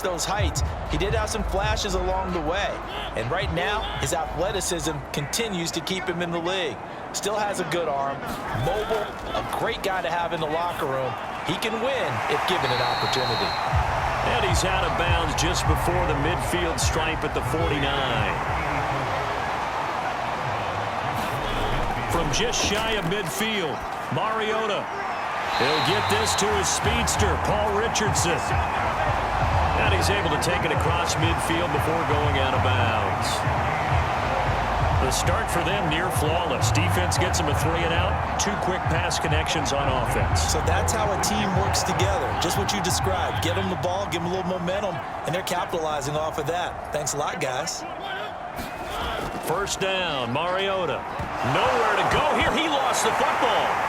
those heights, he did have some flashes along the way. And right now, his athleticism continues to keep him in the league. Still has a good arm, mobile, a great guy to have in the locker room. He can win if given an opportunity. And he's out of bounds just before the midfield stripe at the 49. From just shy of midfield, Mariota. He'll get this to his speedster, Paul Richardson. And he's able to take it across midfield before going out of bounds. The start for them near flawless. Defense gets them a 3-and-out. 2 quick pass connections on offense. So that's how a team works together. Just what you described. Get them the ball, give them a little momentum, and they're capitalizing off of that. Thanks a lot, guys. First down, Mariota. Nowhere to go here. He lost the football.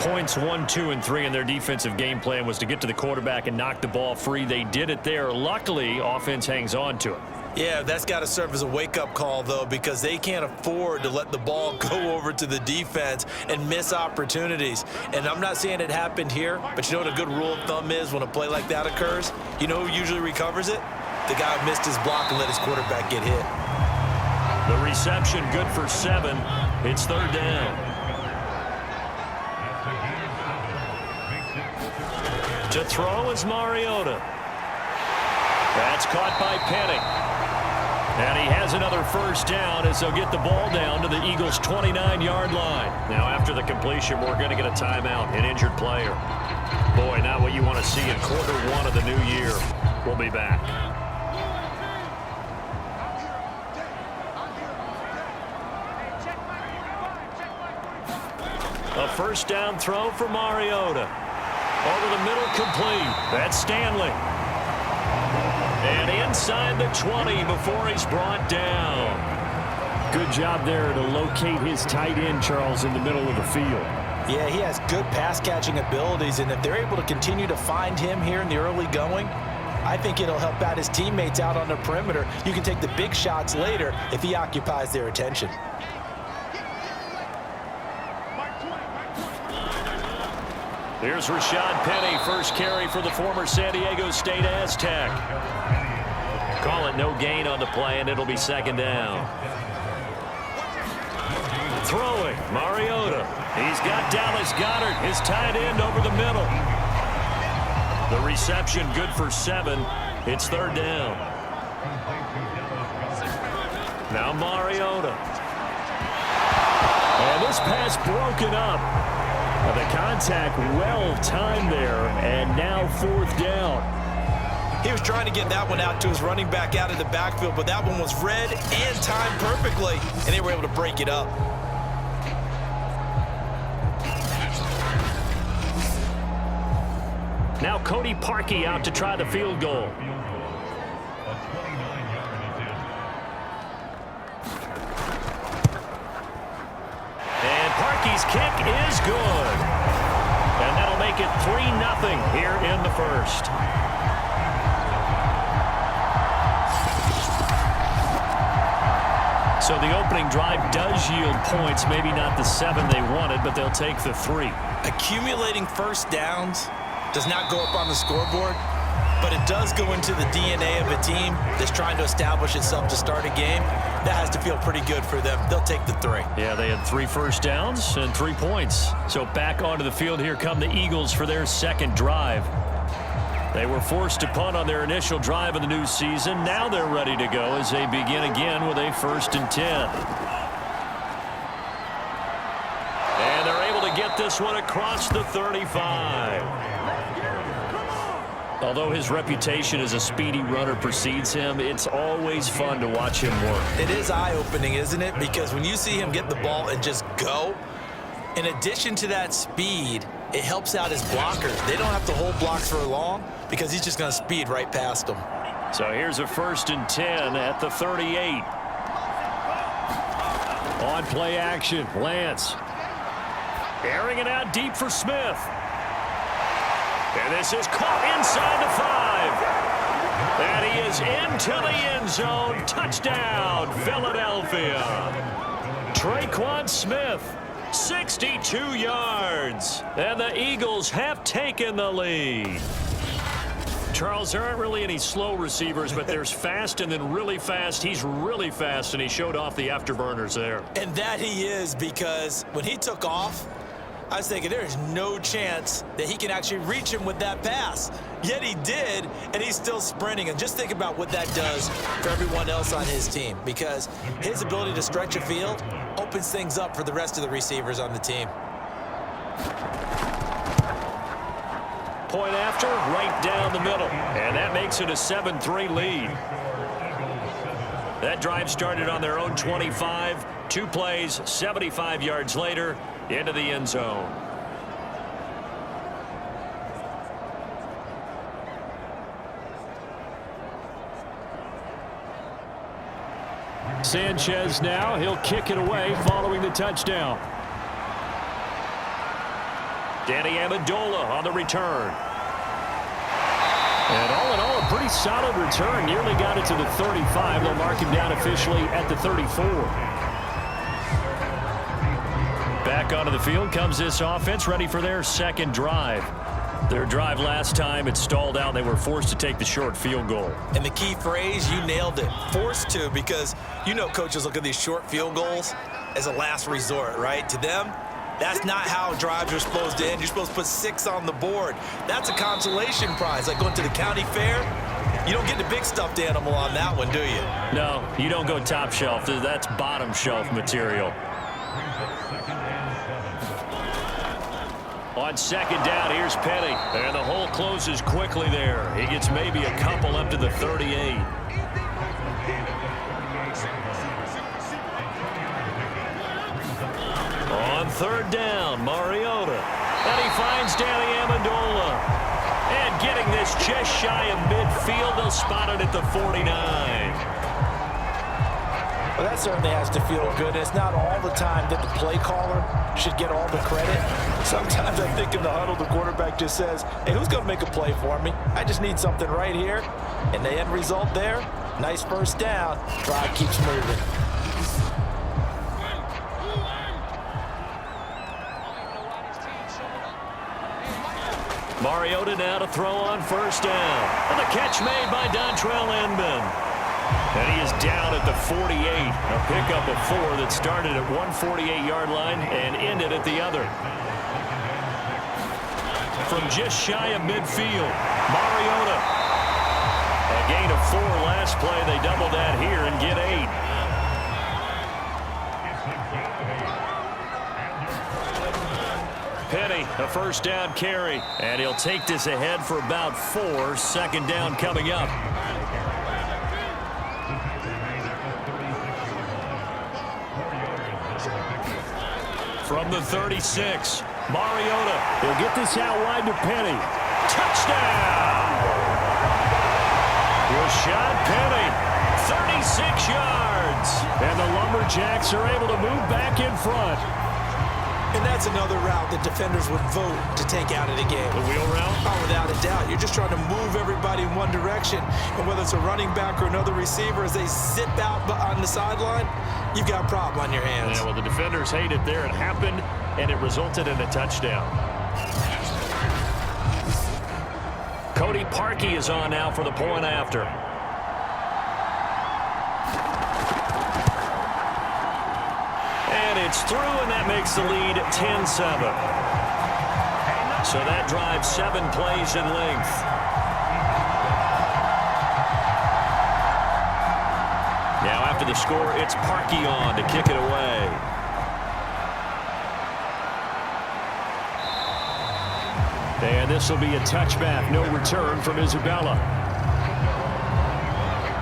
Points 1, 2, and 3 in their defensive game plan was to get to the quarterback and knock the ball free. They did it there. Luckily, offense hangs on to it. Yeah, that's got to serve as a wake-up call, though, because they can't afford to let the ball go over to the defense and miss opportunities. And I'm not saying it happened here, but you know what a good rule of thumb is when a play like that occurs? You know who usually recovers it? The guy who missed his block and let his quarterback get hit. The reception good for 7. It's third down. To throw is Mariota. That's caught by Penny. And he has another first down as they'll get the ball down to the Eagles' 29-yard line. Now, after the completion, we're going to get a timeout, an injured player. Boy, not what you want to see in quarter 1 of the new year. We'll be back. A first down throw for Mariota. Over the middle, complete. That's Stanley. And inside the 20 before he's brought down. Good job there to locate his tight end, Charles, in the middle of the field. Yeah, he has good pass-catching abilities, and if they're able to continue to find him here in the early going, I think it'll help out his teammates out on the perimeter. You can take the big shots later if he occupies their attention. Here's Rashad Penny, first carry for the former San Diego State Aztec. Call it no gain on the play, and it'll be second down. Throwing, Mariota. He's got Dallas Goedert, his tight end, over the middle. The reception good for 7. It's third down. Now Mariota. And this pass broken up. The contact well timed there, and now fourth down. He was trying to get that one out to his running back out of the backfield, but that one was read and timed perfectly, and they were able to break it up. Now Cody Parkey out to try the field goal. And Parkey's kick is good. And that'll make it 3-0 here in the first. So the opening drive does yield points, maybe not the 7 they wanted, but they'll take the 3. Accumulating first downs does not go up on the scoreboard, but it does go into the DNA of a team that's trying to establish itself to start a game. That has to feel pretty good for them. They'll take the 3. Yeah, they had 3 first downs and 3 points. So back onto the field, here come the Eagles for their second drive. They were forced to punt on their initial drive of the new season. Now they're ready to go as they begin again with a 1st and 10. And they're able to get this one across the 35. Although his reputation as a speedy runner precedes him, it's always fun to watch him work. It is eye-opening, isn't it? Because when you see him get the ball and just go, in addition to that speed, it helps out his blockers. They don't have to hold blocks for long because he's just going to speed right past them. So here's a 1st and 10 at the 38. On play action, Lance. Airing it out deep for Smith. And this is caught inside the 5. And he is into the end zone. Touchdown, Philadelphia. Traquan Smith 62 yards. And the Eagles have taken the lead. Charles, there aren't really any slow receivers, but there's fast and then really fast. He's really fast, and he showed off the afterburners there. And that he is, because when he took off, I was thinking there is no chance that he can actually reach him with that pass. Yet he did, and he's still sprinting. And just think about what that does for everyone else on his team, because his ability to stretch a field opens things up for the rest of the receivers on the team. Point after, right down the middle. And that makes it a 7-3 lead. That drive started on their own 25. 2 plays, 75 yards later, into the end zone. Sanchez now, he'll kick it away following the touchdown. Danny Amendola on the return. And all in all, a pretty solid return. Nearly got it to the 35. They'll mark him down officially at the 34. Back onto the field comes this offense, ready for their second drive. Their drive last time, it stalled out. They were forced to take the short field goal. And the key phrase, you nailed it, forced to, because you know coaches look at these short field goals as a last resort, right? To them, that's not how drives are supposed to end. You're supposed to put 6 on the board. That's a consolation prize, like going to the county fair. You don't get the big stuffed animal on that one, do you? No, you don't go top shelf. That's bottom shelf material. On second down, here's Penny. And the hole closes quickly there. He gets maybe a couple up to the 38. On third down, Mariota. And he finds Danny Amendola. And getting this just shy of midfield, they'll spot it at the 49. Well, that certainly has to feel good. It's not all the time that the play caller should get all the credit. Sometimes I think in the huddle, the quarterback just says, hey, who's going to make a play for me? I just need something right here. And the end result there, nice first down. Drive keeps moving. Mariota now to throw on first down. And the catch made by Dontrell Inman. And he is down at the 48. A pickup of 4 that started at 148-yard line and ended at the other. From just shy of midfield, Mariota. A gain of 4 last play. They double that here and get 8. Penny, a first down carry. And he'll take this ahead for about 4. Second down coming up. From the 36, Mariota. He'll get this out wide to Penny. Touchdown! Rashad Penny, 36 yards. And the Lumberjacks are able to move back in front. And that's another route that defenders would vote to take out of the game. The wheel route? Oh, without a doubt. You're just trying to move everybody in one direction. And whether it's a running back or another receiver, as they zip out on the sideline, you've got a problem on your hands. Yeah, well, the defenders hate it there. It happened, and it resulted in a touchdown. Cody Parkey is on now for the point after. And it's through, and that makes the lead 10-7. So that drives 7 plays in length. Now after the score, it's Parkey on to kick it away. And this will be a touchback. No return from Isabella.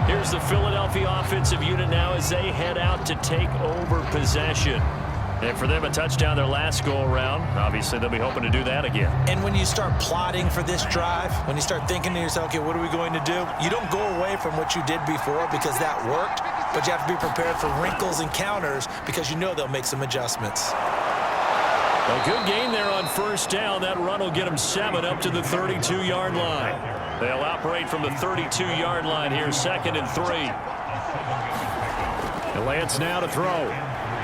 Here's the Philadelphia offensive unit now as they head out to take over possession. And for them, a touchdown their last go-around. Obviously, they'll be hoping to do that again. And when you start plotting for this drive, when you start thinking to yourself, okay, what are we going to do? You don't go away from what you did before because that worked, but you have to be prepared for wrinkles and counters because you know they'll make some adjustments. A good gain there on first down. That run will get them 7 up to the 32-yard line. They'll operate from the 32-yard line here, 2nd and 3. And Lance now to throw.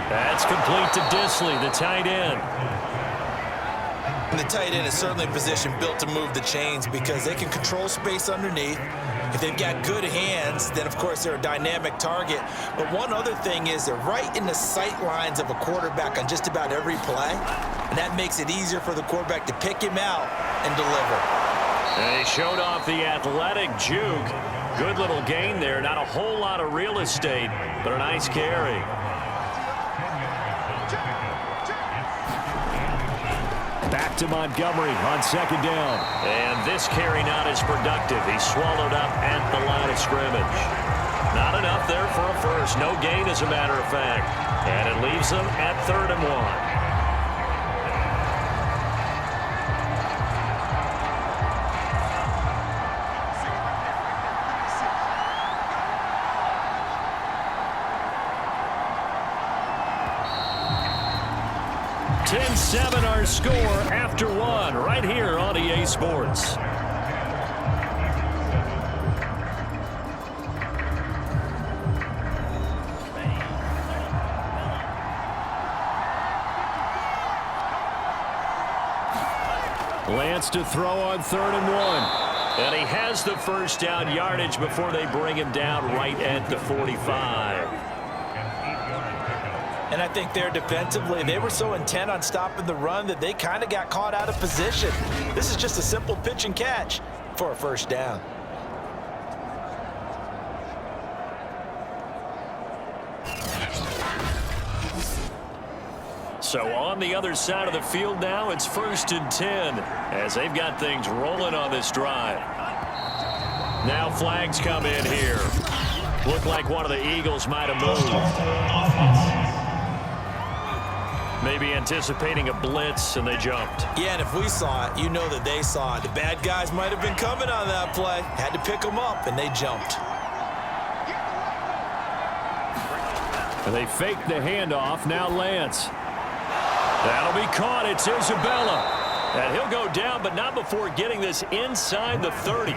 That's complete to Disley, the tight end. And the tight end is certainly a position built to move the chains because they can control space underneath. If they've got good hands, then of course they're a dynamic target. But one other thing is they're right in the sight lines of a quarterback on just about every play. And that makes it easier for the quarterback to pick him out and deliver. And he showed off the athletic juke. Good little gain there. Not a whole lot of real estate, but a nice carry. Back to Montgomery on second down. And this carry not as productive. He's swallowed up at the line of scrimmage. Not enough there for a first. No gain, as a matter of fact. And it leaves them at 3rd and 1. Our score after 1 right here on EA Sports. Lance to throw on 3rd and 1. And he has the first down yardage before they bring him down right at the 45. And I think there defensively, they were so intent on stopping the run that they kind of got caught out of position. This is just a simple pitch and catch for a first down. So on the other side of the field now, it's 1st and 10 as they've got things rolling on this drive. Now flags come in here. Looked like one of the Eagles might have moved. Maybe anticipating a blitz, and they jumped. Yeah, and if we saw it, you know that they saw it. The bad guys might have been coming on that play. Had to pick them up, and they jumped. And they faked the handoff. Now Lance. That'll be caught. It's Isabella. And he'll go down, but not before getting this inside the 30.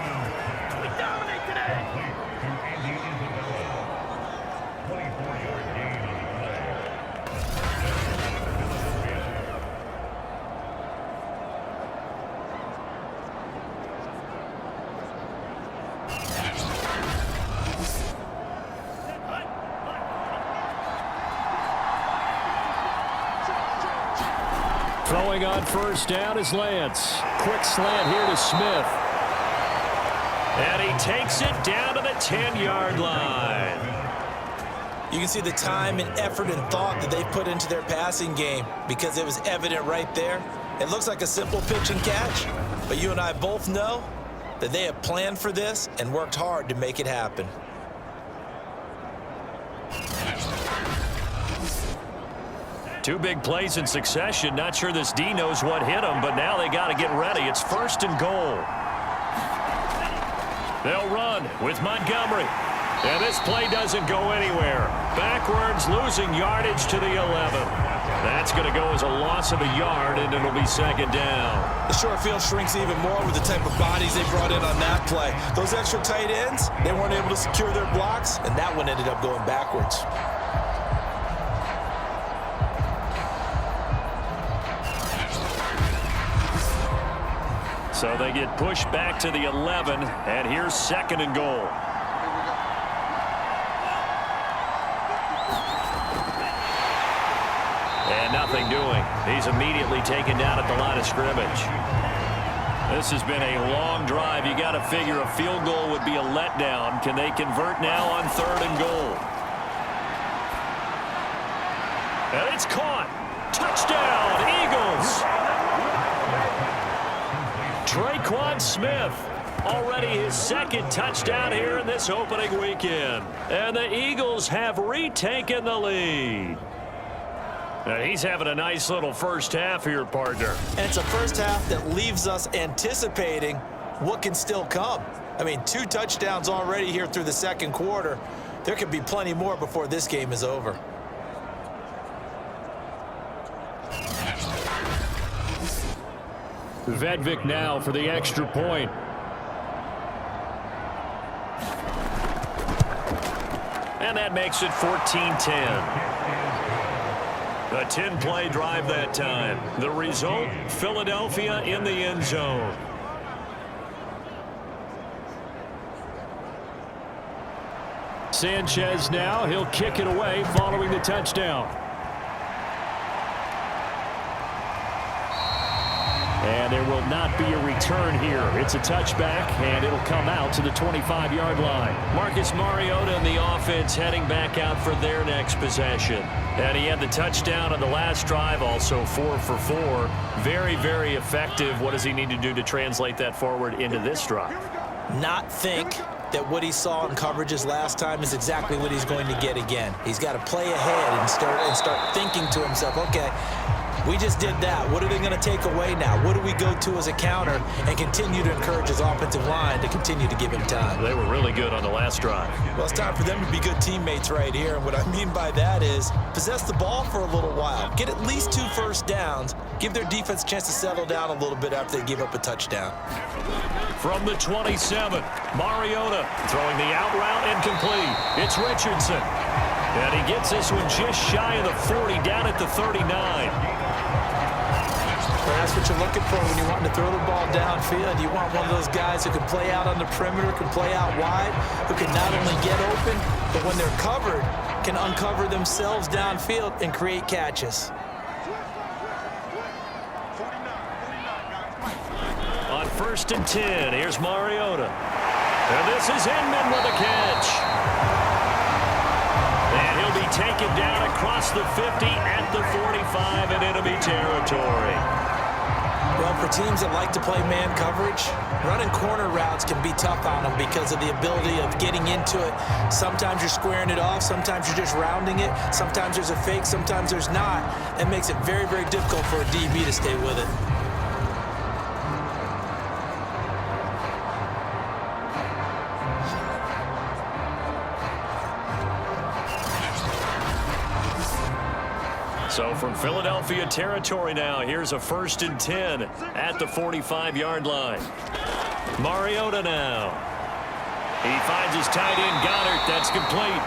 Throwing on first down is Lance. Quick slant here to Smith. And he takes it down to the 10-yard line. You can see the time and effort and thought that they put into their passing game because it was evident right there. It looks like a simple pitch and catch, but you and I both know that they have planned for this and worked hard to make it happen. Two big plays in succession. Not sure this D knows what hit him, but now they got to get ready. It's 1st and goal. They'll run with Montgomery. And this play doesn't go anywhere. Backwards, losing yardage to the 11. That's going to go as a loss of a yard, and it'll be 2nd down. The short field shrinks even more with the type of bodies they brought in on that play. Those extra tight ends, they weren't able to secure their blocks, and that one ended up going backwards. So they get pushed back to the 11, and here's 2nd and goal. And nothing doing. He's immediately taken down at the line of scrimmage. This has been a long drive. You got to figure a field goal would be a letdown. Can they convert now on 3rd and goal? And it's caught. Touchdown, Eagles. Traquan Smith, already his 2nd touchdown here in this opening weekend. And the Eagles have retaken the lead. Now he's having a nice little first half here, partner. And it's a first half that leaves us anticipating what can still come. I mean, 2 touchdowns already here through the 2nd quarter. There could be plenty more before this game is over. Vedvik now for the extra point. And that makes it 14-10. A 10-play drive that time. The result, Philadelphia in the end zone. Sanchez now, he'll kick it away following the touchdown. And there will not be a return here. It's a touchback, and it'll come out to the 25-yard line. Marcus Mariota and the offense heading back out for their next possession. And he had the touchdown on the last drive, also 4 for 4. Very, very effective. What does he need to do to translate that forward into this drive? Not think that what he saw in coverages last time is exactly what he's going to get again. He's got to play ahead and start thinking to himself, okay, we just did that. What are they going to take away now? What do we go to as a counter? And continue to encourage his offensive line to continue to give him time. They were really good on the last drive. Well, it's time for them to be good teammates right here. And what I mean by that is possess the ball for a little while. Get at least 2 first downs. Give their defense a chance to settle down a little bit after they give up a touchdown. From the 27, Mariota throwing the out route incomplete. It's Richardson. And he gets this one just shy of the 40, down at the 39. That's what you're looking for when you want to throw the ball downfield. You want one of those guys who can play out on the perimeter, can play out wide, who can not only get open, but when they're covered, can uncover themselves downfield and create catches. On 1st and 10, here's Mariota. And this is Inman with a catch. And he'll be taken down across the 50 at the 45 in enemy territory. Well, for teams that like to play man coverage, running corner routes can be tough on them because of the ability of getting into it. Sometimes you're squaring it off. Sometimes you're just rounding it. Sometimes there's a fake. Sometimes there's not. It makes it very, very difficult for a DB to stay with it. So from Philadelphia territory now, here's a 1st and 10 at the 45-yard line. Mariota now. He finds his tight end, Goddard. That's complete.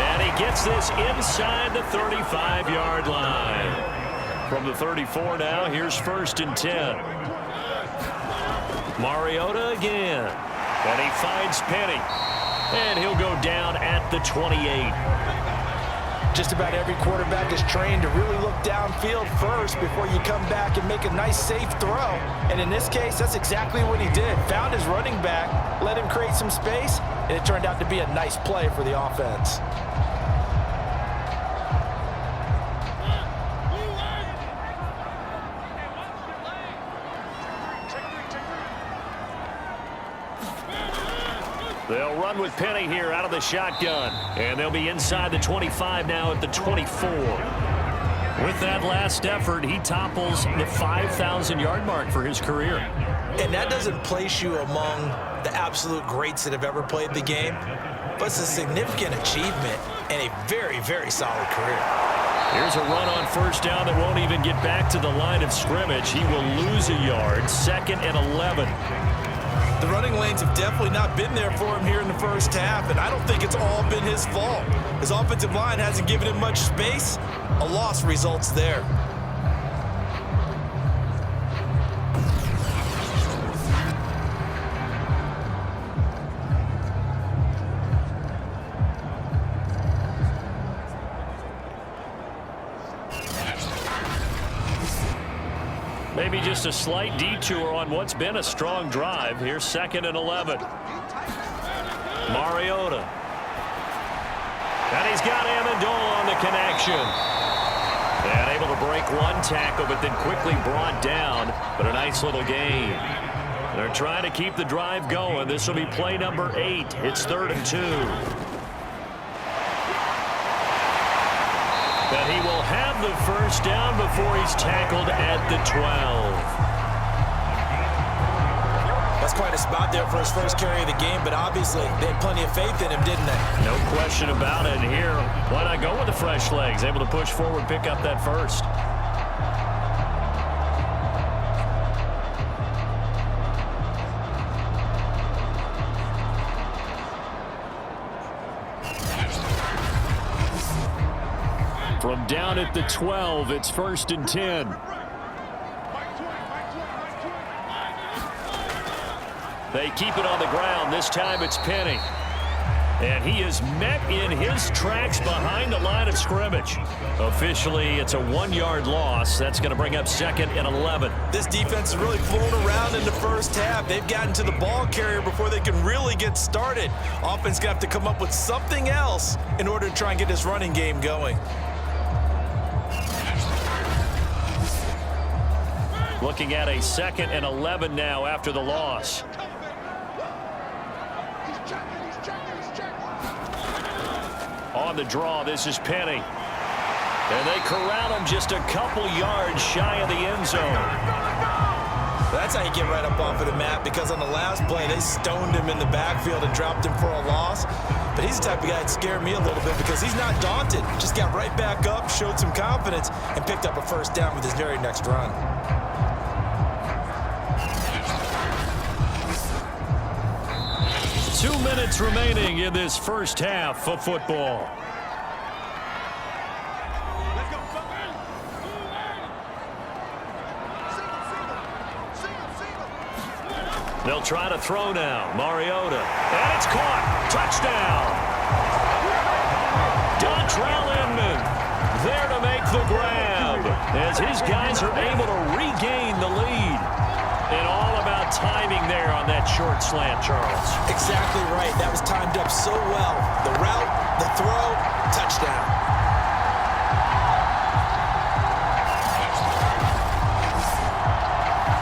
And he gets this inside the 35-yard line. From the 34 now, here's 1st and 10. Mariota again. And he finds Penny. And he'll go down at the 28. Just about every quarterback is trained to really look downfield first before you come back and make a nice, safe throw. And in this case, that's exactly what he did. Found his running back, let him create some space, and it turned out to be a nice play for the offense. They'll run with Penny here out of the shotgun. And they'll be inside the 25 now at the 24. With that last effort, he topples the 5,000-yard mark for his career. And that doesn't place you among the absolute greats that have ever played the game, but it's a significant achievement and a very, very solid career. Here's a run on 1st down that won't even get back to the line of scrimmage. He will lose a yard. 2nd and 11. The running lanes have definitely not been there for him here in the first half, and I don't think it's all been his fault. His offensive line hasn't given him much space. A loss results there. Maybe just a slight detour on what's been a strong drive. Here's 2nd and 11. Mariota. And he's got Amendola on the connection. And able to break one tackle, but then quickly brought down. But a nice little gain. They're trying to keep the drive going. This will be play number 8. It's 3rd and 2. But he will have the first down before he's tackled at the 12. That's quite a spot there for his first carry of the game, but obviously they had plenty of faith in him, didn't they? No question about it. And here, why not go with the fresh legs? Able to push forward, pick up that first. From Down at the 12, it's 1st and 10. They keep it on the ground. This time it's Penny. And he is met in his tracks behind the line of scrimmage. Officially, it's a 1-yard loss. That's going to bring up 2nd and 11. This defense is really flown around in the first half. They've gotten to the ball carrier before they can really get started. Offense going to have to come up with something else in order to try and get this running game going. Looking at a 2nd and 11 now after the loss. On the draw, this is Penny. And they corral him just a couple yards shy of the end zone. That's how you get right up off of the mat, because on the last play, they stoned him in the backfield and dropped him for a loss. But he's the type of guy that scared me a little bit because he's not daunted. Just got right back up, showed some confidence, and picked up a 1st down with his very next run. Two minutes remaining in this first half of football. They'll try to throw now. Mariota. And it's caught. Touchdown. Dontrell Inman there to make the grab as his guys are able to regain the lead. And all about timing there on that short slant, Charles. Exactly right. That was timed up so well. The route, the throw, touchdown.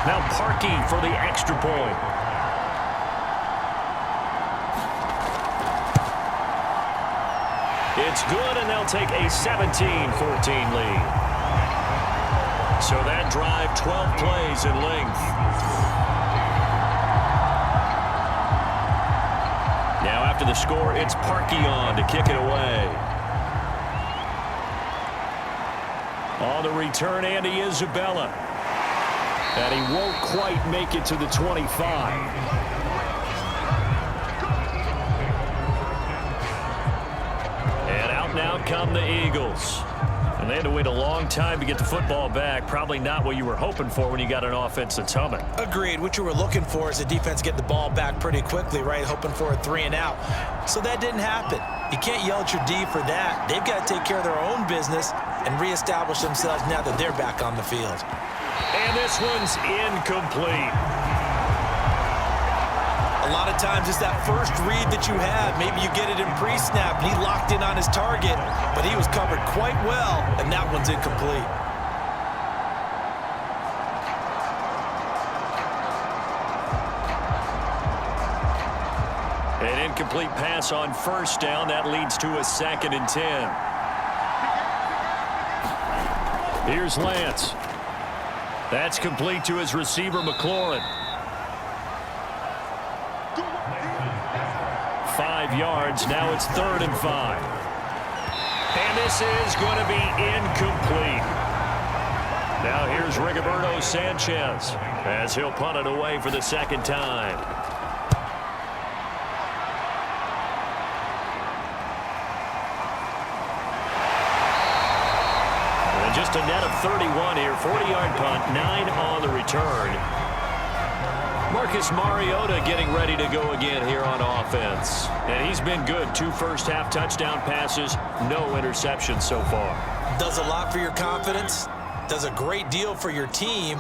Now Parkey for the extra point. It's good, and they'll take a 17-14 lead. So that drive, 12 plays in length. Now after the score, it's Parkey on to kick it away. On the return, Andy Isabella. And he won't quite make it to the 25. Now come the Eagles. And they had to wait a long time to get the football back. Probably not what you were hoping for when you got an offense that's humming. Agreed. What you were looking for is the defense get the ball back pretty quickly, right? Hoping for a 3 and out. So that didn't happen. You can't yell at your D for that. They've got to take care of their own business and reestablish themselves now that they're back on the field. And this one's incomplete. A lot of times it's that first read that you have. Maybe you get it in pre-snap, and he locked in on his target, but he was covered quite well, and that one's incomplete. An incomplete pass on 1st down. That leads to a 2nd and 10. Here's Lance. That's complete to his receiver, McLaurin. 5 yards. Now it's 3rd and 5. And this is going to be incomplete. Now here's Rigoberto Sanchez as he'll punt it away for the 2nd time. And just a net of 31 here. 40-yard punt, 9 on the return. Marcus Mariota getting ready to go again here on offense. And he's been good. 2 first-half touchdown passes, no interceptions so far. Does a lot for your confidence, does a great deal for your team,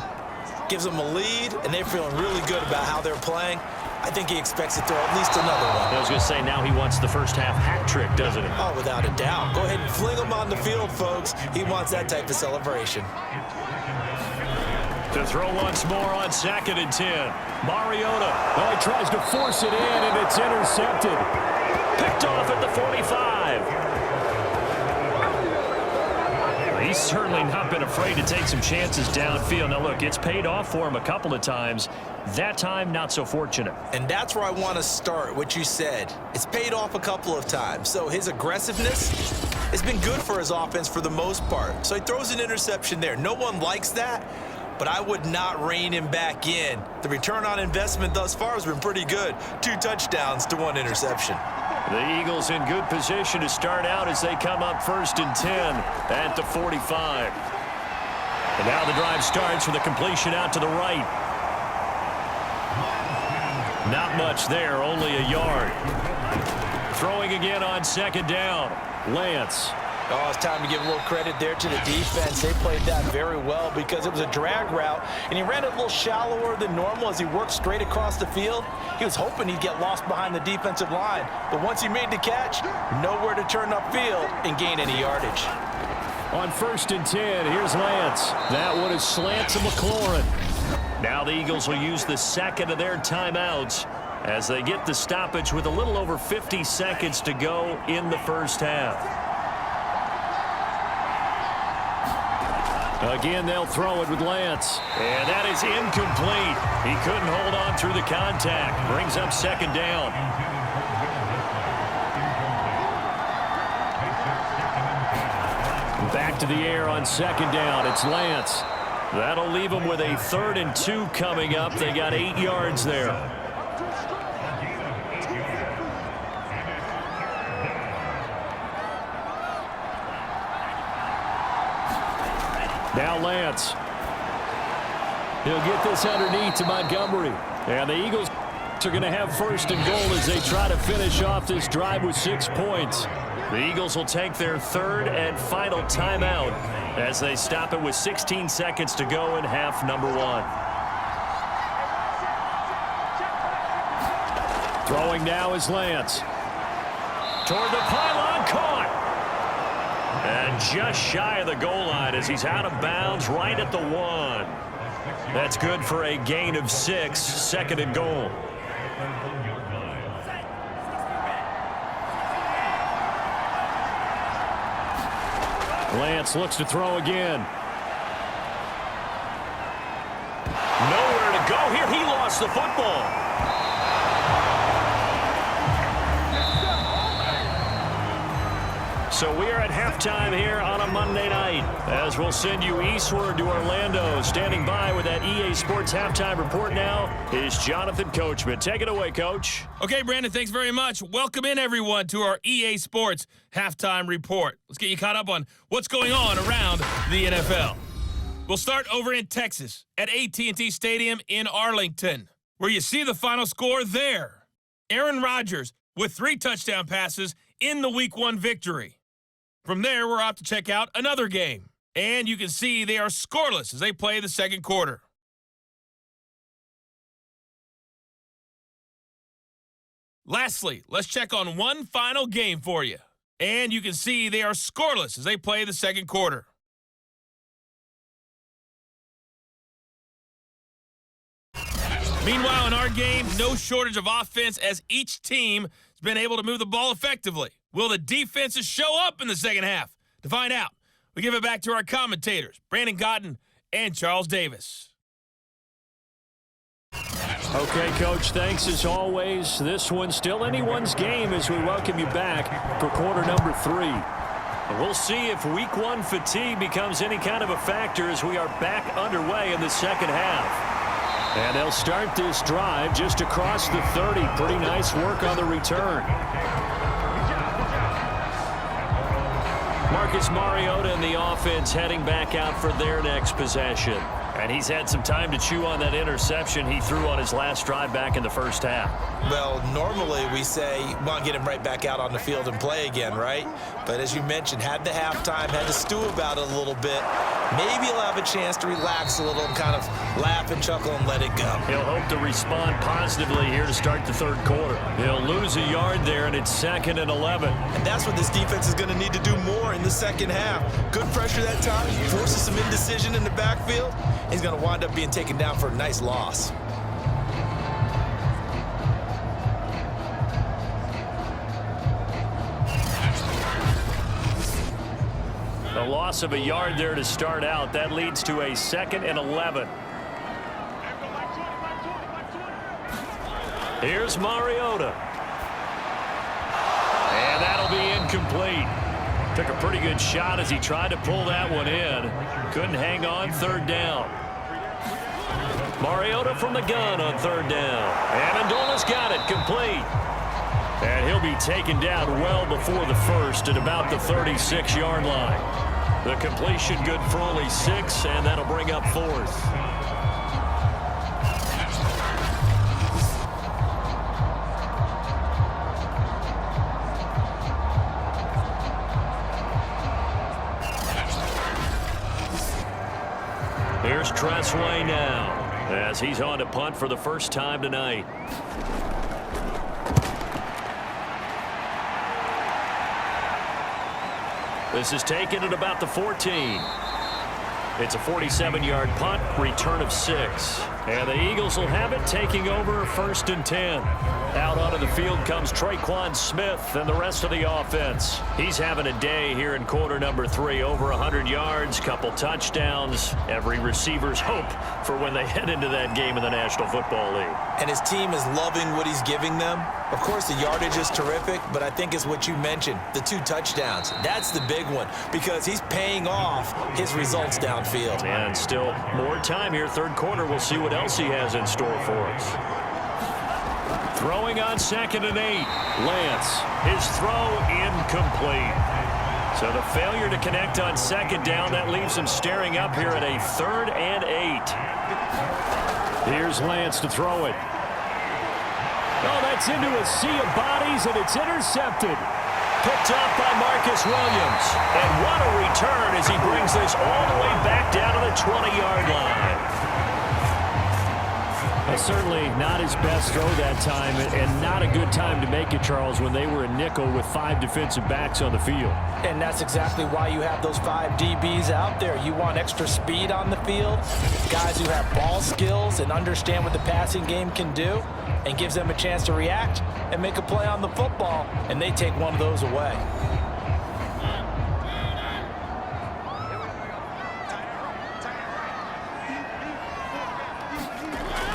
gives them a lead, and they're feeling really good about how they're playing. I think he expects to throw at least another one. I was going to say, now he wants the first-half hat trick, doesn't he? Oh, without a doubt. Go ahead and fling him on the field, folks. He wants that type of celebration. To throw once more on 2nd and 10. Mariota. Oh, he tries to force it in, and it's intercepted. Picked off at the 45. He's certainly not been afraid to take some chances downfield. Now, look, it's paid off for him a couple of times. That time, not so fortunate. And that's where I want to start, what you said. It's paid off a couple of times. So his aggressiveness has been good for his offense for the most part. So he throws an interception there. No one likes that, but I would not rein him back in. The return on investment thus far has been pretty good. 2 touchdowns to 1 interception. The Eagles in good position to start out as they come up 1st and 10 at the 45. And now the drive starts with a completion out to the right. Not much there, only a yard. Throwing again on 2nd down. Lance. Oh, it's time to give a little credit there to the defense. They played that very well because it was a drag route, and he ran it a little shallower than normal as he worked straight across the field. He was hoping he'd get lost behind the defensive line, but once he made the catch, nowhere to turn upfield and gain any yardage. On 1st and 10, here's Lance. That one is slant to McLaurin. Now the Eagles will use the second of their timeouts as they get the stoppage with a little over 50 seconds to go in the first half. Again, they'll throw it with Lance. And that is incomplete. He couldn't hold on through the contact. Brings up 2nd down. Back to the air on 2nd down. It's Lance. That'll leave them with a 3rd and 2 coming up. They got 8 yards there. Now Lance. He'll get this underneath to Montgomery. And the Eagles are going to have 1st and goal as they try to finish off this drive with 6 points. The Eagles will take their 3rd and final timeout as they stop it with 16 seconds to go in half number 1. Throwing now is Lance. Toward the pylon, caught. And just shy of the goal line as he's out of bounds right at the 1. That's good for a gain of 6, 2nd and goal. Lance looks to throw again. Nowhere to go here. He lost the football. So we are at halftime here on a Monday night as we'll send you eastward to Orlando. Standing by with that EA Sports halftime report now is Jonathan Coachman. Take it away, Coach. Okay, Brandon, thanks very much. Welcome in, everyone, to our EA Sports halftime report. Let's get you caught up on what's going on around the NFL. We'll start over in Texas at AT&T Stadium in Arlington, where you see the final score there. Aaron Rodgers with 3 touchdown passes in the Week 1 victory. From there, we're off to check out another game. And you can see they are scoreless as they play the second quarter. Lastly, let's check on one final game for you. And you can see they are scoreless as they play the second quarter. Meanwhile, in our game, no shortage of offense as each team has been able to move the ball effectively. Will the defenses show up in the second half? To find out, we give it back to our commentators, Brandon Cotton and Charles Davis. Okay, Coach, thanks as always. This one's still anyone's game as we welcome you back for quarter number 3. We'll see if Week 1 fatigue becomes any kind of a factor as we are back underway in the second half. And they'll start this drive just across the 30. Pretty nice work on the return. Marcus Mariota and the offense heading back out for their next possession. And he's had some time to chew on that interception he threw on his last drive back in the first half. Well, normally we say, well, get him right back out on the field and play again, right? But as you mentioned, had the halftime, had to stew about it a little bit. Maybe he'll have a chance to relax a little and kind of laugh and chuckle and let it go. He'll hope to respond positively here to start the third quarter. He'll lose a yard there, and it's 2nd and 11. And that's what this defense is going to need to do more in the second half. Good pressure that time, forces some indecision in the backfield. He's going to wind up being taken down for a nice loss. A loss of a yard there to start out. That leads to a 2nd and 11. Here's Mariota. And that'll be incomplete. Took a pretty good shot as he tried to pull that one in. Couldn't hang on, 3rd down. Mariota from the gun on 3rd down. And Amendola's got it, complete. And he'll be taken down well before the first at about the 36-yard line. The completion good for only 6, and that'll bring up 4th. Here's Tressway now, as he's on to punt for the first time tonight. This is taken at about the 14. It's a 47-yard punt, return of 6. And the Eagles will have it, taking over 1st and 10. Out onto the field comes Traquan Smith and the rest of the offense. He's having a day here in quarter number 3. Over 100 yards, couple touchdowns. Every receiver's hope for when they head into that game in the National Football League. And his team is loving what he's giving them. Of course, the yardage is terrific, but I think it's what you mentioned, the 2 touchdowns. That's the big one because he's paying off his results downfield. And still more time here, 3rd quarter. We'll see what else he has in store for us. Throwing on 2nd and 8. Lance, his throw incomplete. So the failure to connect on 2nd down, that leaves him staring up here at a 3rd and 8. Here's Lance to throw it. Oh, that's into a sea of bodies, and it's intercepted. Picked off by Marcus Williams. And what a return as he brings this all the way back down to the 20-yard line. Certainly not his best throw that time, and not a good time to make it, Charles, when they were a nickel with 5 defensive backs on the field. And that's exactly why you have those 5 DBs out there. You want extra speed on the field, guys who have ball skills and understand what the passing game can do, and gives them a chance to react and make a play on the football, and they take one of those away.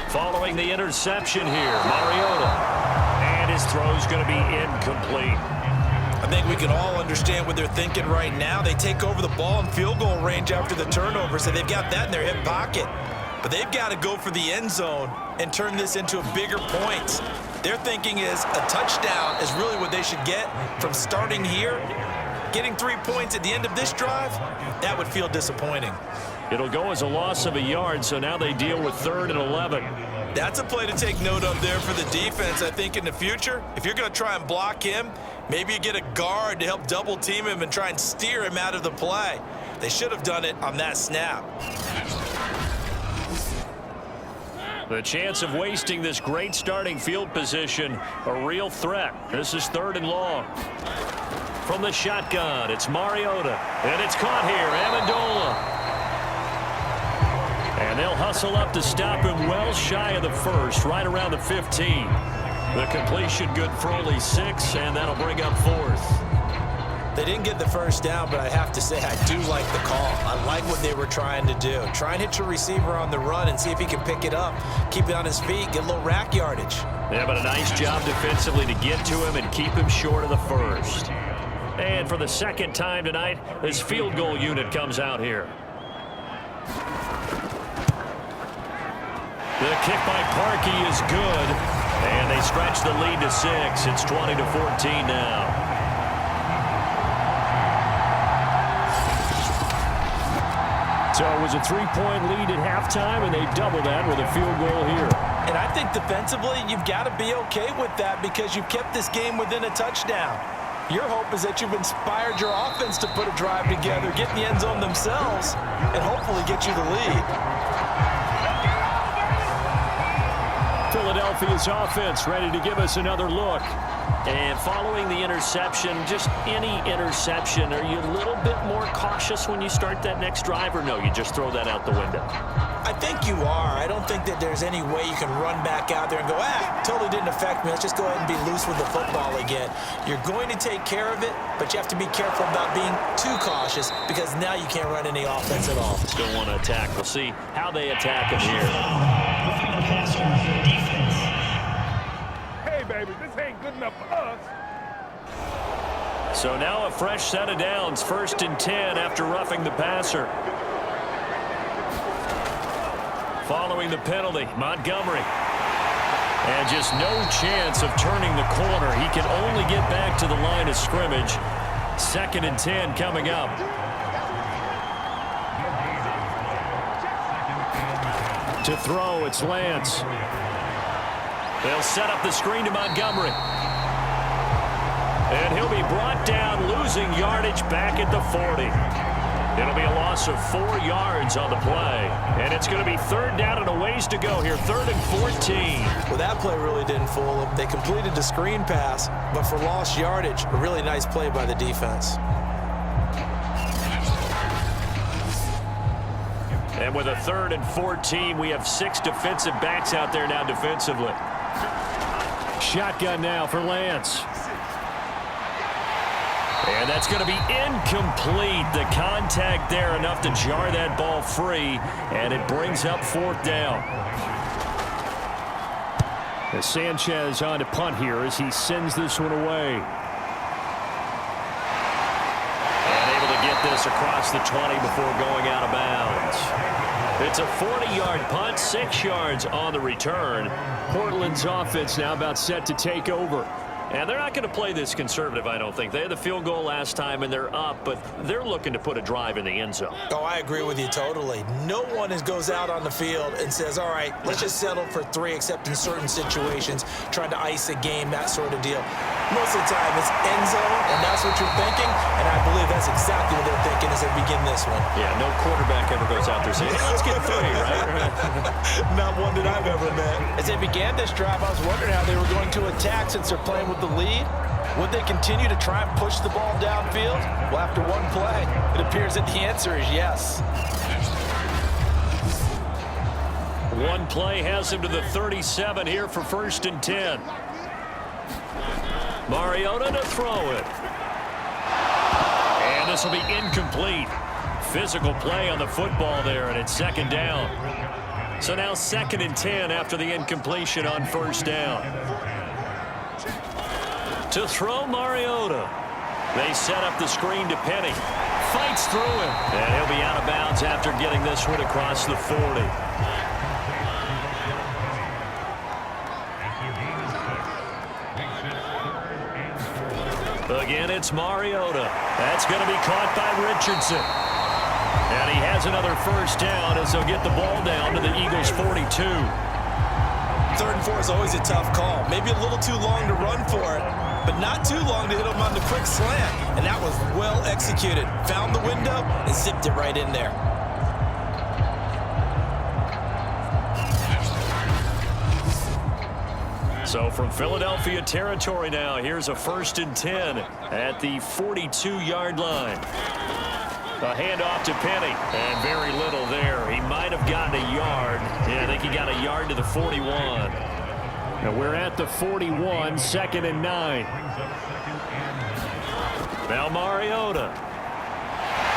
Following the interception here, Mariota. And his throw's going to be incomplete. I think we can all understand what they're thinking right now. They take over the ball in field goal range after the turnover, so they've got that in their hip pocket. But they've got to go for the end zone and turn this into a bigger points. Their thinking is a touchdown is really what they should get from starting here. Getting 3 points at the end of this drive, that would feel disappointing. It'll go as a loss of a yard, so now they deal with 3rd and 11. That's a play to take note of there for the defense, I think, in the future. If you're going to try and block him, maybe you get a guard to help double team him and try and steer him out of the play. They should have done it on that snap. The chance of wasting this great starting field position, a real threat. This is 3rd and long. From the shotgun, it's Mariota, and it's caught here, Amendola. And they'll hustle up to stop him well shy of the 1st, right around the 15. The completion good for only 6, and that'll bring up 4th. They didn't get the 1st down, but I have to say I do like the call. I like what they were trying to do. Try and hit your receiver on the run and see if he can pick it up, keep it on his feet, get a little rack yardage. Yeah, but a nice job defensively to get to him and keep him short of the 1st. And for the 2nd time tonight, this field goal unit comes out here. The kick by Parkey is good, and they stretch the lead to 6. It's 20-14 now. So it was a 3-point lead at halftime, and they double that with a field goal here. And I think defensively, you've got to be okay with that because you've kept this game within a touchdown. Your hope is that you've inspired your offense to put a drive together, get in the end zone themselves, and hopefully get you the lead. Philadelphia's offense ready to give us another look. And following the interception, just any interception, are you a little bit more cautious when you start that next drive, or no, you just throw that out the window? I think you are. I don't think that there's any way you can run back out there and go, totally didn't affect me. Let's just go ahead and be loose with the football again. You're going to take care of it, but you have to be careful about being too cautious because now you can't run any offense at all. Still want to attack. We'll see how they attack him here. Hey, baby, this ain't good enough for us. So now a fresh set of downs, 1st and 10 after roughing the passer. Following the penalty, Montgomery. And just no chance of turning the corner. He can only get back to the line of scrimmage. 2nd and 10 coming up. To throw, it's Lance. They'll set up the screen to Montgomery. And he'll be brought down, losing yardage back at the 40. It'll be a loss of 4 yards on the play. And it's going to be 3rd down and a ways to go here. 3rd and 14. Well, that play really didn't fool them. They completed the screen pass, but for lost yardage, a really nice play by the defense. And with a 3rd and 14, we have 6 defensive backs out there now defensively. Shotgun now for Lance. And that's going to be incomplete. The contact there enough to jar that ball free, and it brings up 4th down. As Sanchez on to punt here as he sends this one away. And able to get this across the 20 before going out of bounds. It's a 40-yard punt, 6 yards on the return. Portland's offense now about set to take over. And they're not going to play this conservative, I don't think. They had the field goal last time, and they're up, but they're looking to put a drive in the end zone. Oh, I agree with you totally. No one goes out on the field and says, all right, let's just settle for 3, except in certain situations, trying to ice a game, that sort of deal. Most of the time, it's end zone, and that's what you're thinking, and I believe that's exactly what they're thinking as they begin this one. Yeah, no quarterback ever goes out there saying, hey, let's get 3, right? Not one that I've ever met. As they began this drive, I was wondering how they were going to attack since they're playing with the lead. Would they continue to try and push the ball downfield? Well, after one play, it appears that the answer is yes. One play has him to the 37 here for 1st and 10. Mariota to throw it. And this will be incomplete. Physical play on the football there, and it's 2nd down. So now 2nd and 10 after the incompletion on 1st down. To throw Mariota. They set up the screen to Penny. Fights through him. And he'll be out of bounds after getting this one across the 40. Again, it's Mariota. That's going to be caught by Richardson. And he has another 1st down as they'll get the ball down to the Eagles' 42. 3rd and 4 is always a tough call. Maybe a little too long to run for it, but not too long to hit him on the quick slant. And that was well executed. Found the window and zipped it right in there. So from Philadelphia territory now, here's a 1st and 10 at the 42-yard line. A handoff to Penny, and very little there. He might have gotten a yard. Yeah, I think he got a yard to the 41. Now we're at the 41, 2nd and 9. Now Mariota.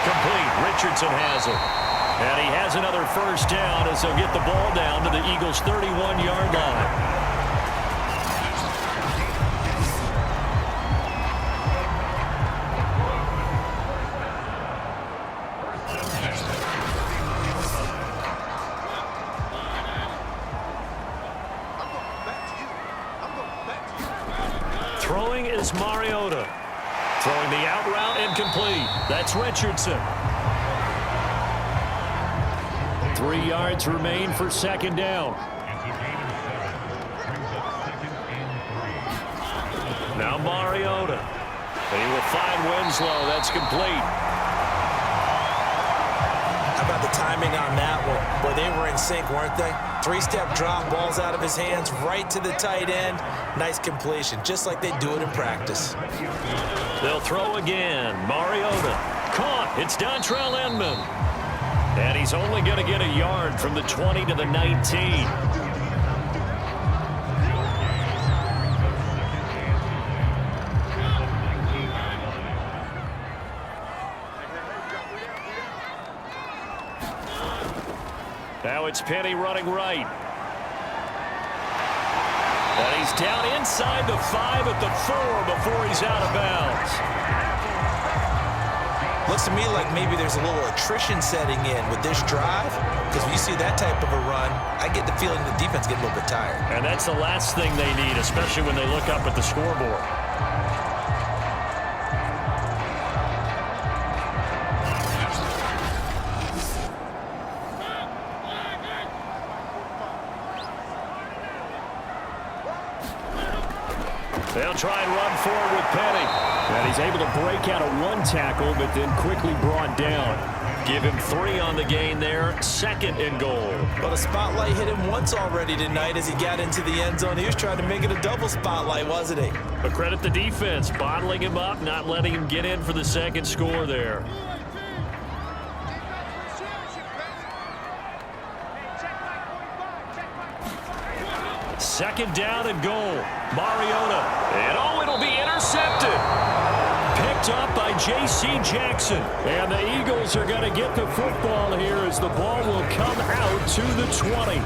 Complete. Richardson has it. And he has another 1st down as they'll get the ball down to the Eagles' 31-yard line. Throwing is Mariota. Throwing the out route incomplete. That's Richardson. 3 yards remain for 2nd down. Now Mariota. He will find Winslow. That's complete. How about the timing on that one? Boy, they were in sync, weren't they? 3-step drop, balls out of his hands, right to the tight end. Nice completion, just like they do it in practice. They'll throw again. Mariota. Caught. It's Dontrell Inman. And he's only going to get a yard from the 20 to the 19. Now it's Penny running right. And he's down inside the 5 at the 4 before he's out of bounds. Looks to me like maybe there's a little attrition setting in with this drive, because when you see that type of a run, I get the feeling the defense get a little bit tired. And that's the last thing they need, especially when they look up at the scoreboard. They'll try and run forward with Penny. And he's able to break out of one tackle, but then quickly brought down. Give him 3 on the gain there, 2nd and goal. But a spotlight hit him once already tonight as he got into the end zone. He was trying to make it a double spotlight, wasn't he? But credit the defense, bottling him up, not letting him get in for the 2nd score there. Second down and goal. Mariota. And it'll be intercepted. Picked up by J.C. Jackson. And the Eagles are going to get the football here as the ball will come out to the 20.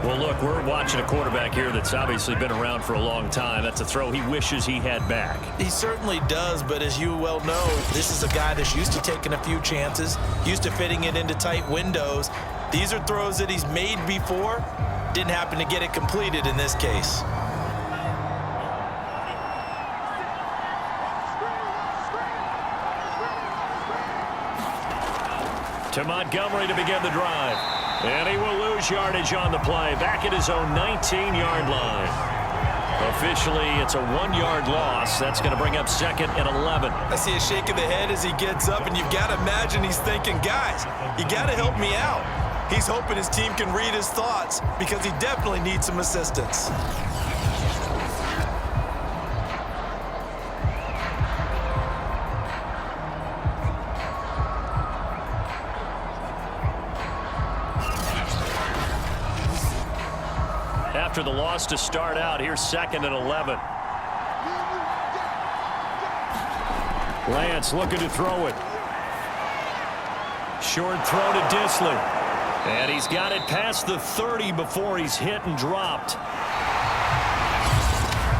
Well, look, we're watching a quarterback here that's obviously been around for a long time. That's a throw he wishes he had back. He certainly does, but as you well know, this is a guy that's used to taking a few chances, used to fitting it into tight windows. These are throws that he's made before. Didn't happen to get it completed in this case. To Montgomery to begin the drive. And he will lose yardage on the play. Back at his own 19-yard line. Officially, it's a 1-yard loss. That's going to bring up 2nd and 11. I see a shake of the head as he gets up, and you've got to imagine he's thinking, guys, you got to help me out. He's hoping his team can read his thoughts because he definitely needs some assistance. After the loss to start out, here's 2nd and 11. Lance looking to throw it. Short throw to Disley. And he's got it past the 30 before he's hit and dropped.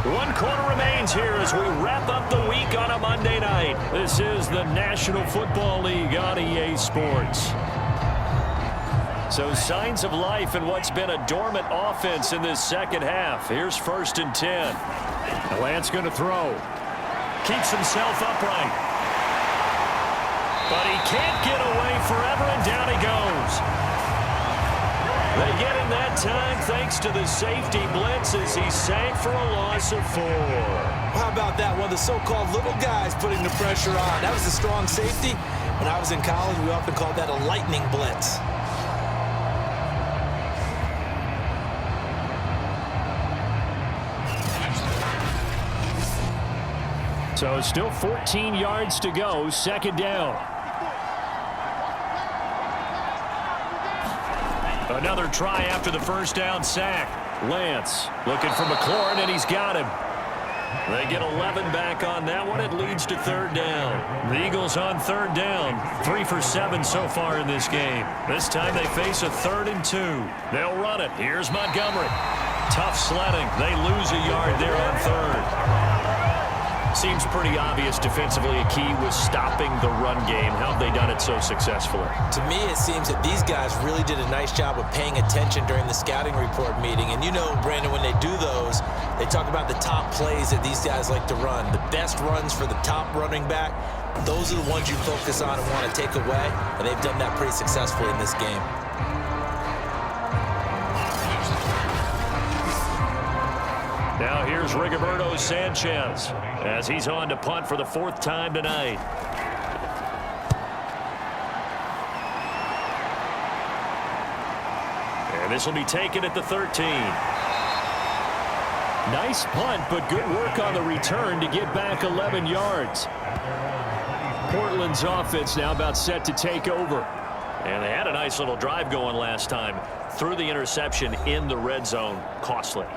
1 quarter remains here as we wrap up the week on a Monday night. This is the National Football League on EA Sports. So signs of life in what's been a dormant offense in this second half. Here's 1st and 10. Lance going to throw. Keeps himself upright. But he can't get away forever, and down he goes. They get him that time thanks to the safety blitz as he sank for a loss of 4. How about that? One of the so-called little guys putting the pressure on. That was a strong safety. When I was in college, we often called that a lightning blitz. So still 14 yards to go, 2nd down. Another try after the 1st down sack. Lance looking for McLaurin, and he's got him. They get 11 back on that one. It leads to 3rd down. The Eagles on 3rd down. 3 for 7 so far in this game. This time they face a 3rd and 2. They'll run it. Here's Montgomery. Tough sledding. They lose a yard there on 3rd. Seems pretty obvious defensively a key was stopping the run game. How have they done it so successfully? To me, it seems that these guys really did a nice job of paying attention during the scouting report meeting. And you know, Brandon, when they do those, they talk about the top plays that these guys like to run. The best runs for the top running back, those are the ones you focus on and want to take away. And they've done that pretty successfully in this game. Now here's Rigoberto Sanchez as he's on to punt for the 4th time tonight. And this will be taken at the 13. Nice punt, but good work on the return to get back 11 yards. Portland's offense now about set to take over. And they had a nice little drive going last time. Threw the interception in the red zone. Costly.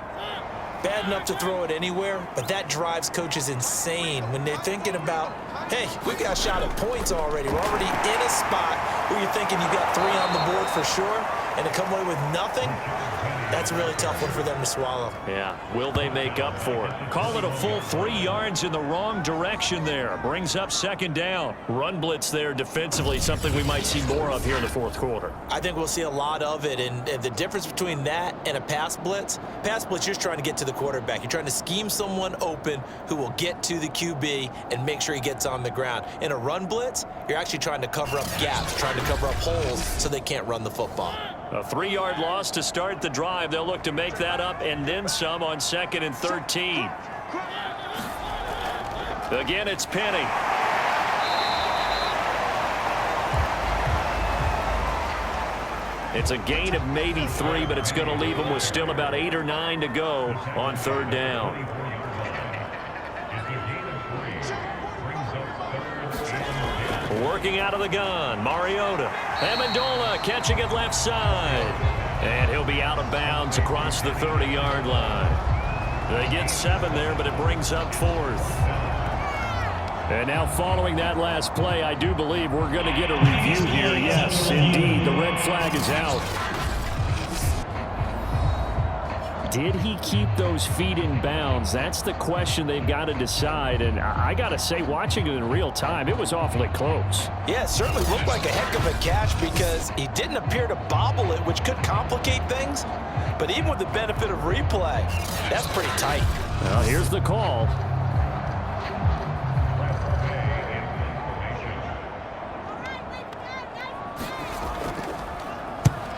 Bad enough to throw it anywhere, but that drives coaches insane when they're thinking about, hey, we've got a shot at points already. We're already in a spot where you're thinking you got 3 on the board for sure, and to come away with nothing, That's a really tough one for them to swallow. Yeah, will they make up for it? Call it a full 3 yards in the wrong direction there. Brings up second down. Run blitz there defensively, something we might see more of here in the fourth quarter. I think we'll see a lot of it, and the difference between that and a pass blitz, you're just trying to get to the quarterback. You're trying to scheme someone open who will get to the QB and make sure he gets on the ground. In a run blitz, you're actually trying to cover up gaps, trying to cover up holes so they can't run the football. A 3-yard loss to start the drive. They'll look to make that up and then some on 2nd and 13. Again, it's Penny. It's a gain of maybe 3, but it's going to leave them with still about 8 or 9 to go on 3rd down. Working out of the gun, Mariota. Amendola catching it left side. And he'll be out of bounds across the 30-yard line. They get 7 there, but it brings up 4th. And now following that last play, I do believe we're going to get a review here. Yes, indeed, the red flag is out. Did he keep those feet in bounds? That's the question they've got to decide. And I got to say, watching it in real time, it was awfully close. Yeah, it certainly looked like a heck of a catch because he didn't appear to bobble it, which could complicate things. But even with the benefit of replay, that's pretty tight. Well, here's the call.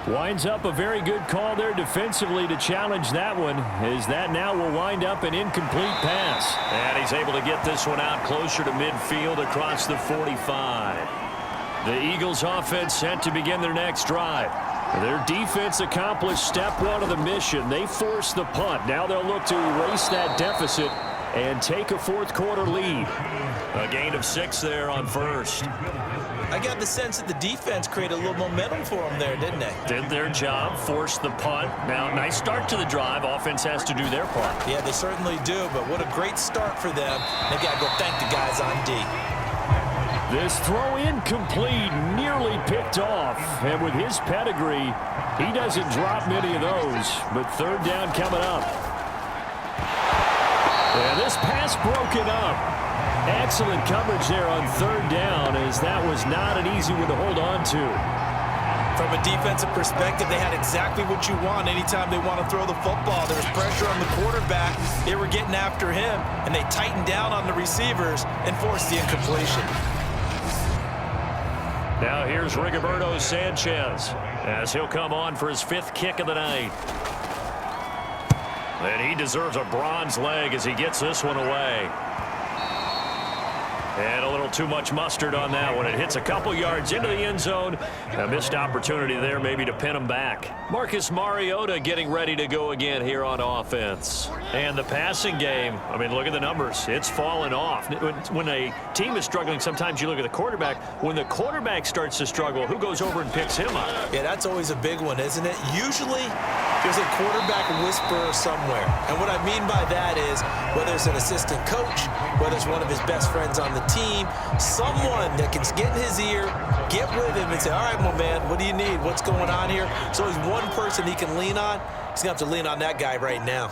Winds up a very good call there defensively to challenge that one, as that now will wind up an incomplete pass. And he's able to get this one out closer to midfield across the 45. The Eagles offense set to begin their next drive. Their defense accomplished step 1 of the mission. They forced the punt. Now they'll look to erase that deficit and take a fourth quarter lead. A gain of 6 there on first. I got the sense that the defense created a little momentum for them there, didn't they? Did their job, forced the punt. Now, nice start to the drive. Offense has to do their part. Yeah, they certainly do, but what a great start for them. They got to go thank the guys on D. This throw incomplete, nearly picked off. And with his pedigree, he doesn't drop many of those. But 3rd down coming up. And this pass broken up. Excellent coverage there on 3rd down, as that was not an easy one to hold on to. From a defensive perspective, they had exactly what you want anytime they want to throw the football. There was pressure on the quarterback. They were getting after him, and they tightened down on the receivers and forced the incompletion. Now here's Rigoberto Sanchez as he'll come on for his 5th kick of the night. And he deserves a bronze leg as he gets this one away. And a little too much mustard on that one. It hits a couple yards into the end zone. A missed opportunity there maybe to pin him back. Marcus Mariota getting ready to go again here on offense. And the passing game, I mean, look at the numbers. It's fallen off. When a team is struggling, sometimes you look at the quarterback. When the quarterback starts to struggle, who goes over and picks him up? Yeah, that's always a big one, isn't it? Usually, there's a quarterback whisperer somewhere. And what I mean by that is, whether it's an assistant coach, whether it's one of his best friends on the team, someone that can get in his ear, get with him and say, all right, my man, what do you need? What's going on here? So there's one person he can lean on. He's going to have to lean on that guy right now.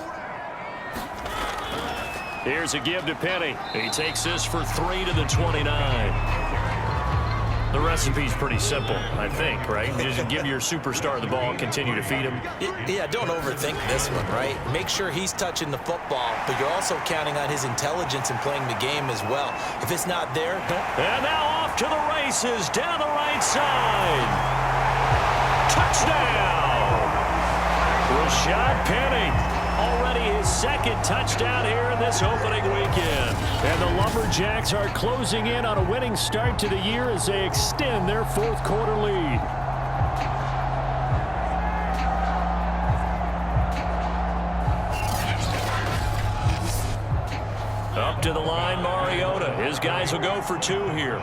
Here's a give to Penny. He takes this for 3 to the 29. The recipe's pretty simple, I think, right? Just give your superstar the ball, continue to feed him. Yeah, don't overthink this one, right? Make sure he's touching the football, but you're also counting on his intelligence in playing the game as well. If it's not there, don't... And now off to the races, down the right side. Touchdown! Rashad Penny. Already his 2nd touchdown here in this opening weekend. And the Lumberjacks are closing in on a winning start to the year as they extend their 4th quarter lead. Up to the line, Mariota. His guys will go for 2 here.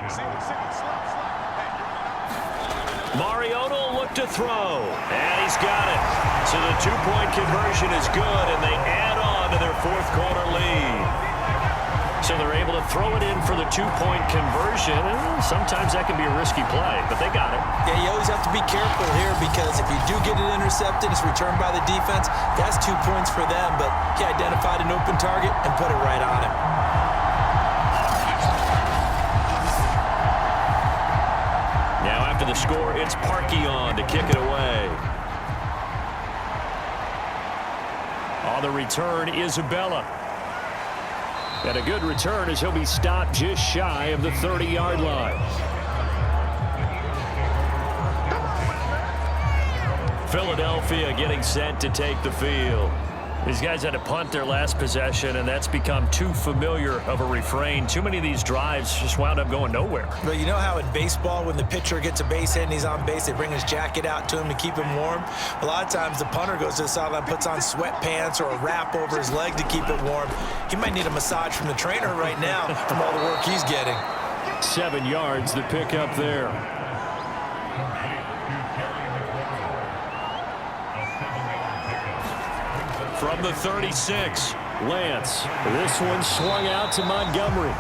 Mariota will look to throw, and he's got it. So the 2-point conversion is good, and they add on to their 4th quarter lead. So they're able to throw it in for the two-point conversion. Sometimes that can be a risky play, but they got it. Yeah, you always have to be careful here because if you do get it intercepted, it's returned by the defense, that's 2 points for them. But he identified an open target and put it right on him. Now after the score, it's Parkey on to kick it away. On the return, Isabella. And a good return as he'll be stopped just shy of the 30-yard line. Philadelphia getting set to take the field. These guys had to punt their last possession, and that's become too familiar of a refrain. Too many of these drives just wound up going nowhere. Well, you know how in baseball, when the pitcher gets a base hit and he's on base, they bring his jacket out to him to keep him warm? A lot of times the punter goes to the sideline, puts on sweatpants or a wrap over his leg to keep it warm. He might need a massage from the trainer right now from all the work he's getting. 7 yards to pick up there. From the 36, Lance. This one swung out to Montgomery.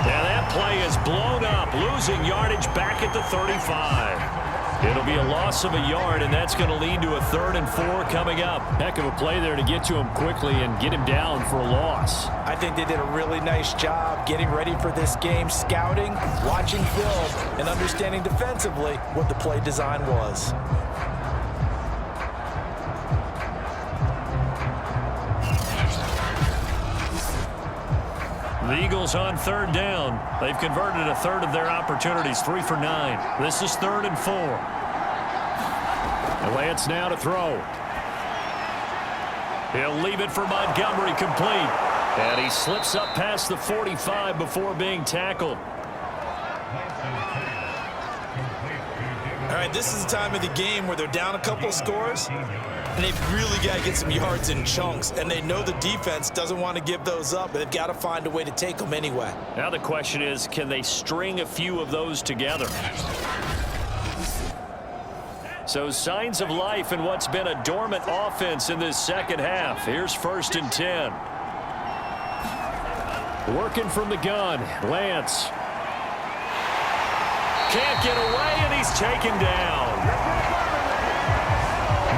And that play is blown up, losing yardage back at the 35. It'll be a loss of a yard, and that's going to lead to a 3rd and 4 coming up. Heck of a play there to get to him quickly and get him down for a loss. I think they did a really nice job getting ready for this game, scouting, watching film, and understanding defensively what the play design was. The Eagles on 3rd down. They've converted a 1/3 of their opportunities, 3 for 9. This is 3rd and 4. Lance now to throw. He'll leave it for Montgomery, complete. And he slips up past the 45 before being tackled. All right, this is the time of the game where they're down a couple of scores, and they've really got to get some yards in chunks, and they know the defense doesn't want to give those up, but they've got to find a way to take them anyway. Now the question is, can they string a few of those together? So signs of life in what's been a dormant offense in this second half. Here's 1st and 10. Working from the gun, Lance. Can't get away, and he's taken down.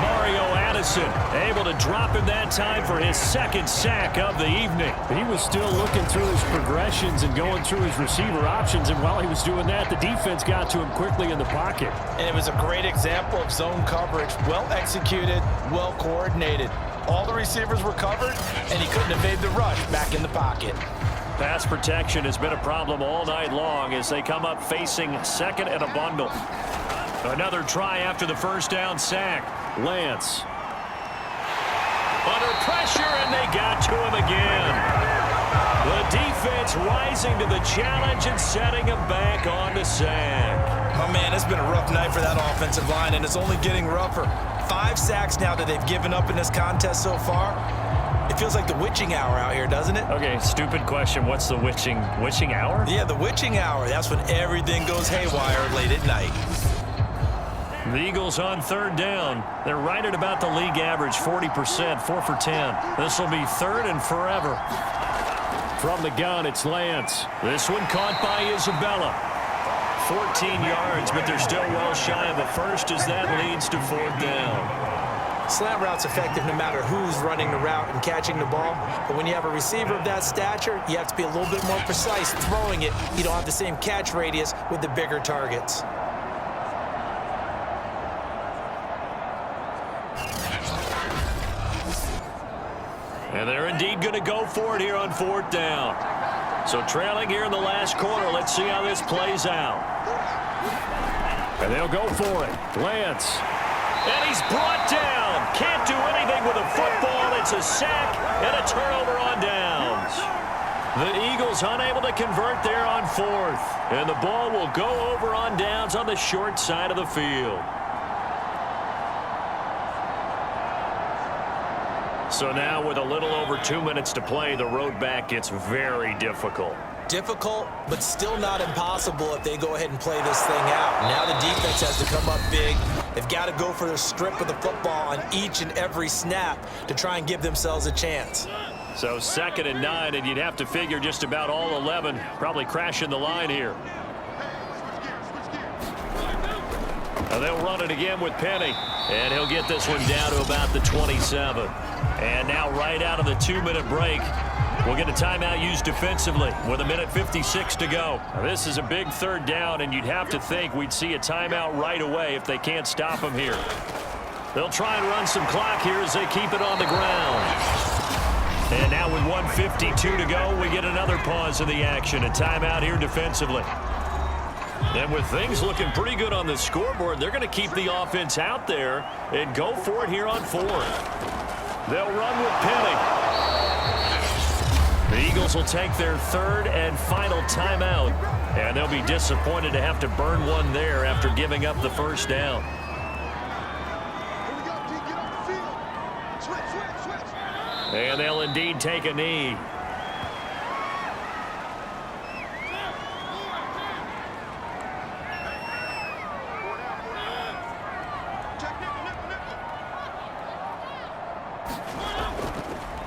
Mario Addison able to drop him that time for his 2nd sack of the evening. He was still looking through his progressions and going through his receiver options, and while he was doing that, the defense got to him quickly in the pocket. And it was a great example of zone coverage, well executed, well coordinated. All the receivers were covered, and he couldn't evade the rush back in the pocket. Pass protection has been a problem all night long as they come up facing 2nd and a bundle. Another try after the 1st down sack. Lance. Under pressure, and they got to him again. The defense rising to the challenge and setting him back on the sack. Oh, man, it's been a rough night for that offensive line, and it's only getting rougher. 5 sacks now that they've given up in this contest so far. It feels like the witching hour out here, doesn't it? Okay, stupid question. What's the witching hour? Yeah, the witching hour. That's when everything goes haywire late at night. The Eagles on 3rd down. They're right at about the league average, 40%, 4 for 10. This will be 3rd and forever. From the gun, it's Lance. This one caught by Isabella. 14 yards, but they're still well shy of a first as that leads to 4th down. Slant route's effective no matter who's running the route and catching the ball. But when you have a receiver of that stature, you have to be a little bit more precise throwing it. You don't have the same catch radius with the bigger targets. And they're indeed going to go for it here on 4th down. So trailing here in the last quarter. Let's see how this plays out. And they'll go for it. Lance. And he's brought down. Can't do anything with a football. It's a sack and a turnover on downs. The Eagles unable to convert there on 4th. And the ball will go over on downs on the short side of the field. So now with a little over 2 minutes to play, the road back gets very difficult. Difficult, but still not impossible if they go ahead and play this thing out. Now the defense has to come up big. They've got to go for the strip of the football on each and every snap to try and give themselves a chance. So 2nd and 9, and you'd have to figure just about all 11 probably crashing the line here. Now they'll run it again with Penny, and he'll get this one down to about the 27. And now right out of the 2-minute break, we'll get a timeout used defensively with 1:56 to go. Now this is a big 3rd down, and you'd have to think we'd see a timeout right away if they can't stop him here. They'll try and run some clock here as they keep it on the ground. And now with 1:52 to go, we get another pause in the action. A timeout here defensively. And with things looking pretty good on the scoreboard, they're going to keep the offense out there and go for it here on 4th. They'll run with Penny. The Eagles will take their 3rd and final timeout, and they'll be disappointed to have to burn one there after giving up the 1st down. And they'll indeed take a knee.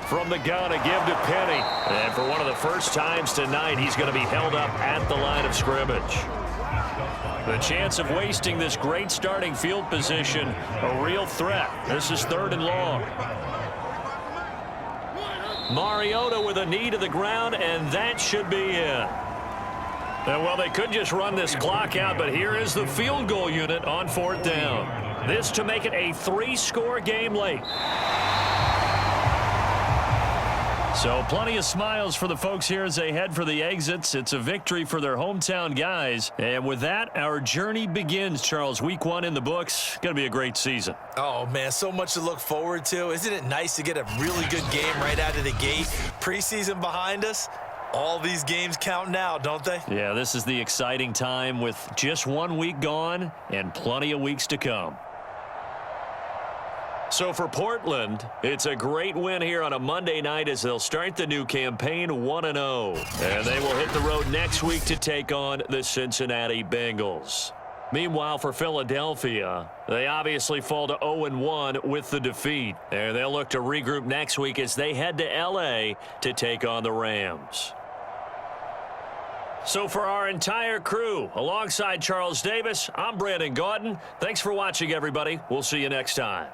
From the gun, a give to Penny. And for one of the first times tonight, he's going to be held up at the line of scrimmage. The chance of wasting this great starting field position, a real threat. This is 3rd and long. Mariota with a knee to the ground, and that should be it. And well, they could just run this clock out, but here is the field goal unit on 4th down. This to make it a 3-score game late. So plenty of smiles for the folks here as they head for the exits. It's a victory for their hometown guys. And with that, our journey begins, Charles. Week 1 in the books. Going to be a great season. Oh, man, so much to look forward to. Isn't it nice to get a really good game right out of the gate? Preseason behind us. All these games count now, don't they? Yeah, this is the exciting time with just 1 week gone and plenty of weeks to come. So for Portland, it's a great win here on a Monday night as they'll start the new campaign 1-0. And they will hit the road next week to take on the Cincinnati Bengals. Meanwhile, for Philadelphia, they obviously fall to 0-1 with the defeat. And they'll look to regroup next week as they head to L.A. to take on the Rams. So for our entire crew, alongside Charles Davis, I'm Brandon Gaudin. Thanks for watching, everybody. We'll see you next time.